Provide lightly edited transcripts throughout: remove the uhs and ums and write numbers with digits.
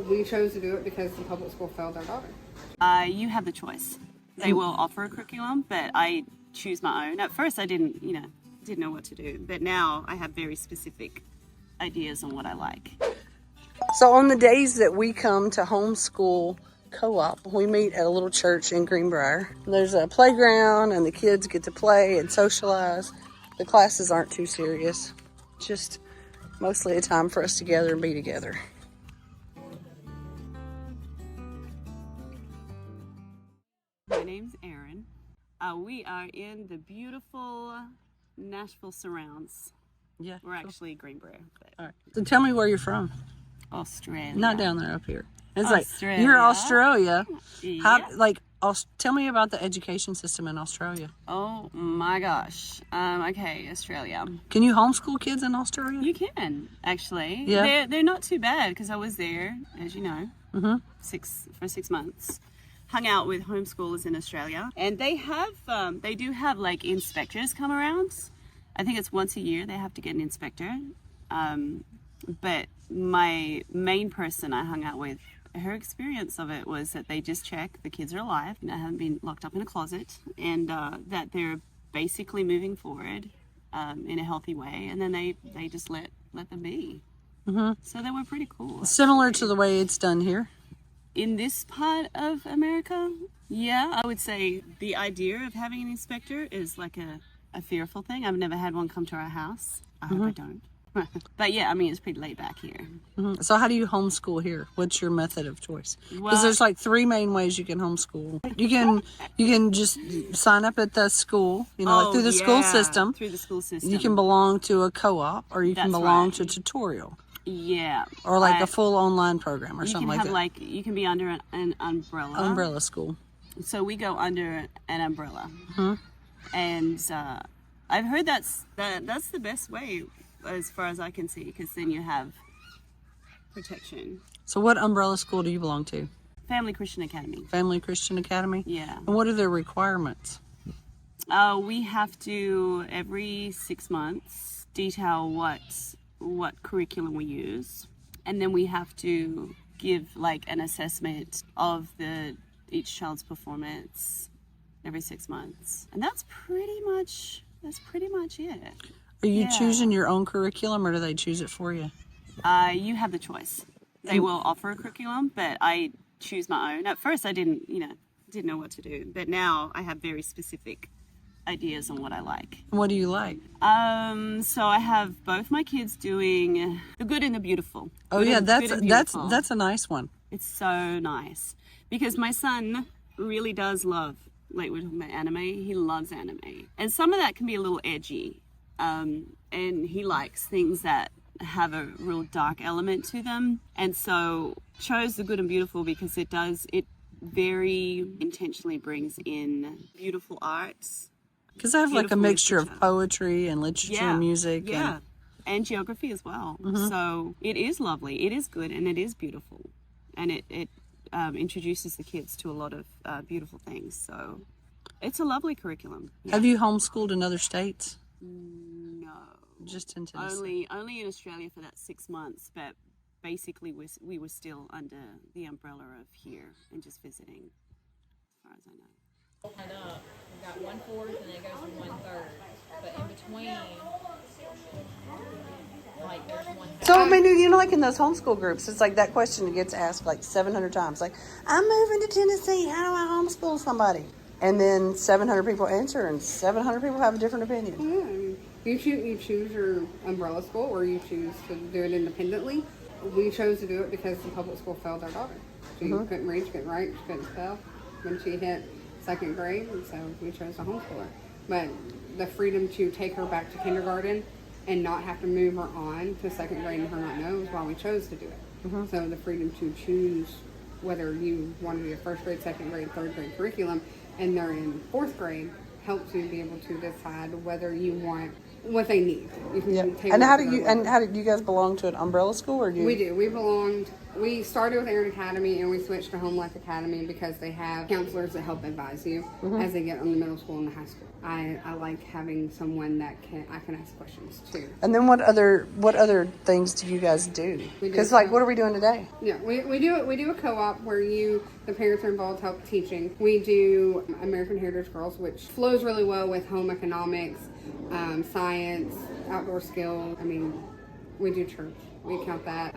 we chose to do it because the public school failed our daughter. You have the choice. They will offer a curriculum, but I choose my own. At first, I didn't know what to do, but now I have very specific ideas on what I like. So on the days that we come to homeschool co-op, we meet at a little church in Greenbrier. There's a playground and the kids get to play and socialize. The classes aren't too serious. Just mostly a time for us to gather and be together. My name's Erin. We are in the beautiful Nashville surrounds. Yeah. We're actually Greenbrier. But All right. So tell me where you're from. Australia. Not down there, up here. It's Australia. like you're Australia. Yeah. Tell me about the education system in Australia. Oh my gosh. Okay, Australia. Can you homeschool kids in Australia? You can actually. Yeah. They're not too bad because I was there, as you know, Mm-hmm. for 6 months. Hung out with homeschoolers in Australia, and they do have like inspectors come around. I think it's once a year they have to get an inspector. But my main person I hung out with, her experience of it was that they just check the kids are alive, haven't been locked up in a closet, and that they're basically moving forward in a healthy way, and then they just let them be. Mm-hmm. So they were pretty cool. Similar to the way it's done here. In this part of America, yeah, I would say the idea of having an inspector is like a fearful thing. I've never had one come to our house. I hope I don't. But yeah, I mean, it's pretty laid back here. Mm-hmm. So how do you homeschool here? What's your method of choice? Because Well, there's like 3 main ways you can homeschool. You can just sign up at the school, like through the school system. Through the school system. You can belong to a co-op, or you can That's belong right. to tutorial, Yeah. or like a full online program or you something can like have that. you can be under an umbrella. Umbrella school. So we go under an umbrella. Mm-hmm. And I've heard that's the best way as far as I can see, because then you have protection. So what umbrella school do you belong to? Family Christian Academy. Family Christian Academy? Yeah. And what are their requirements? We have to every 6 months detail what curriculum we use, and then we have to give like an assessment of each child's performance every 6 months, and that's pretty much it. Are you Yeah. choosing your own curriculum, or do they choose it for you? You have the choice. They will offer a curriculum, but I choose my own. At first, I didn't know what to do, but now I have very specific ideas on what I like. What do you like? So I have both my kids doing the good and the beautiful. Oh Good yeah, and- good and beautiful. that's a nice one. It's so nice because my son really does love, like we're talking about anime, he loves anime. And some of that can be a little edgy. And he likes things that have a real dark element to them. And so chose the good and beautiful because it very intentionally brings in beautiful arts. Because I have like a Beautiful mixture of literature. poetry and literature and music. Yeah. And geography as well. Mm-hmm. So it is lovely, it is good, and it is beautiful. And it introduces the kids to a lot of beautiful things. So it's a lovely curriculum. Yeah. Have you homeschooled in other states? No. Just in Tennessee. Only in Australia for that 6 months, but basically we were still under the umbrella of here and just visiting, as far as I know. And up, we've got 1/4 and it goes to 1/3. But in between, like there's 1/3. So, I mean, like in those homeschool groups, it's like that question gets asked like 700 times. Like, I'm moving to Tennessee. How do I homeschool somebody? And then 700 people answer, and 700 people have a different opinion. Yeah, you choose your umbrella school, or you choose to do it independently. We chose to do it because the public school failed our daughter. She couldn't read, she couldn't write, she couldn't spell when she hit 2nd grade, and so we chose to homeschool her. But the freedom to take her back to kindergarten and not have to move her on to 2nd grade and her not know is why we chose to do it. So the freedom to choose whether you want to do a 1st grade, 2nd grade, 3rd grade curriculum, and they're in 4th grade, helps you be able to decide whether you want what they need. You can Yeah. tailor And how to do their you level. how did you guys belong to an umbrella school, or do you? We do. We started with Aaron Academy and we switched to Homelife Academy because they have counselors that help advise you as they get on the middle school and the high school. I like having someone that I can ask questions to. And then what other things do you guys do? We do Because like, so- what are we doing today? Yeah, we do a co-op where the parents are involved, help teaching. We do American Heritage Girls, which flows really well with home economics, science, outdoor skills. I mean, we do church. We count that.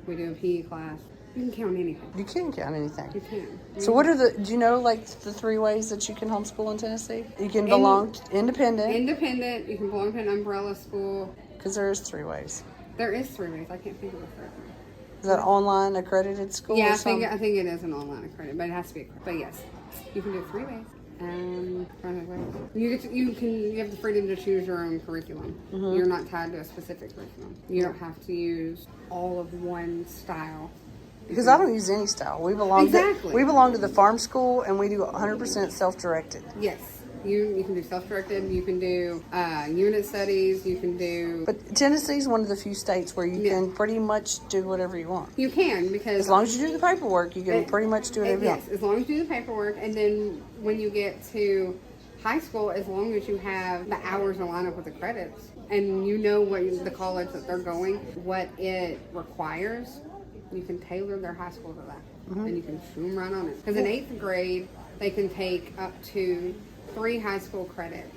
We do a PE class. You can count anything. You can count anything. You can. So what are do you know like the 3 ways that you can homeschool in Tennessee? You can belong independent, Independent. You can belong to an umbrella school. because there is 3 ways. There is 3 ways. I can't think of a third one. Is that online accredited school? Yeah, or I think something? it is an online accredited, but it has to be accredited. But yes, you can do it 3 ways. You have the freedom to choose your own curriculum. You're not tied to a specific curriculum. You don't have to use all of one style. Because I don't use any style. We belong to the farm school, and we do 100% self-directed. Yes, you can do self-directed. You can do unit studies. You can do. But Tennessee's one of the few states where you can pretty much do whatever you want. You can, because As long as you do the paperwork, you can pretty much do whatever you want. Yes, as long as you do the paperwork, and then when you get to high school, as long as you have the hours to line up with the credits, and you know what the college that they're going, what it requires, you can tailor their high school to that, and you can zoom right on it. Because in 8th grade, they can take up to 3 high school credits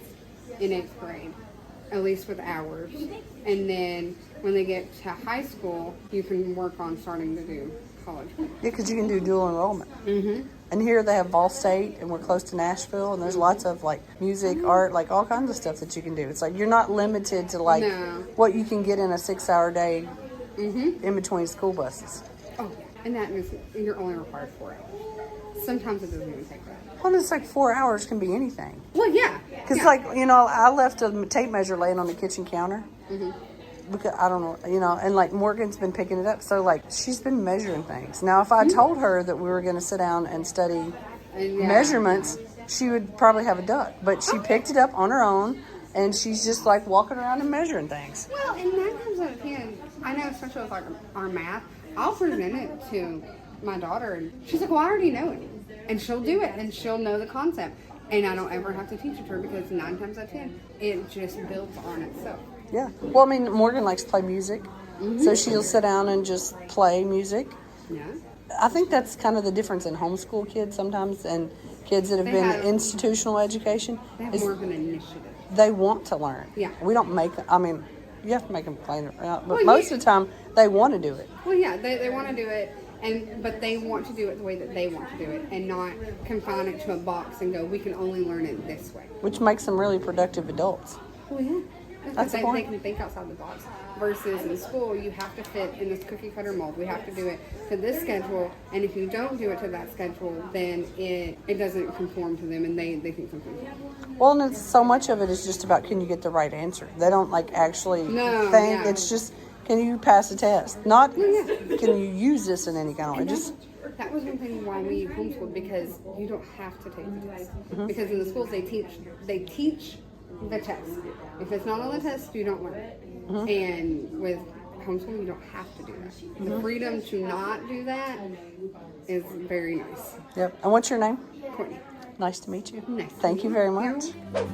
in 8th grade, at least with hours. And then when they get to high school, you can work on starting to do college. Yeah, because you can do dual enrollment. And here they have Ball State, and we're close to Nashville, and there's lots of like music, art, like all kinds of stuff that you can do. It's like you're not limited to like what you can get in a 6-hour day in between school buses. Oh, and that means you're only required 4 hours. Sometimes it doesn't even take that. Well, it's like 4 hours can be anything. Well, yeah. Because like, you know, I left a tape measure laying on the kitchen counter. Because I don't know, you know, and like Morgan's been picking it up. So like she's been measuring things. Now, if I told her that we were going to sit down and study measurements, she would probably have a duck. But she picked it up on her own, and she's just like walking around and measuring things. Well, and 9 times out of 10, I know, especially with like our math, I'll present it to my daughter, and she's like, well, I already know it. And she'll do it, and she'll know the concept. And I don't ever have to teach it to her, because 9 times out of 10, it just builds on itself. Yeah. Well, I mean, Morgan likes to play music. So she'll sit down and just play music. Yeah. I think that's kind of the difference in homeschool kids sometimes and kids that have been in institutional education. They have more of an initiative. They want to learn. Yeah. We don't make, I mean, you have to make them play it, but most of the time they want to do it. Well, yeah, they want to do it, but they want to do it the way that they want to do it, and not confine it to a box and go, we can only learn it this way. Which makes them really productive adults. Well, yeah. That's the They point. can think outside the box. Versus in school, you have to fit in this cookie cutter mold. We have to do it to this schedule, and if you don't do it to that schedule, then it doesn't conform to them, and they think something's wrong. Well, and it's, so much of it is just about, can you get the right answer? They don't like actually think. Yeah. It's just, can you pass a test? Not, can you use this in any kind of way? Just That was one thing why we homeschooled, because you don't have to take the test. Because in the schools they teach the test. If it's not on the test, you don't learn it. And with homeschool, you don't have to do that. The freedom to not do that is very nice. Yep. And what's your name? Courtney. Nice to meet you. Nice. Thank you very much. Yeah.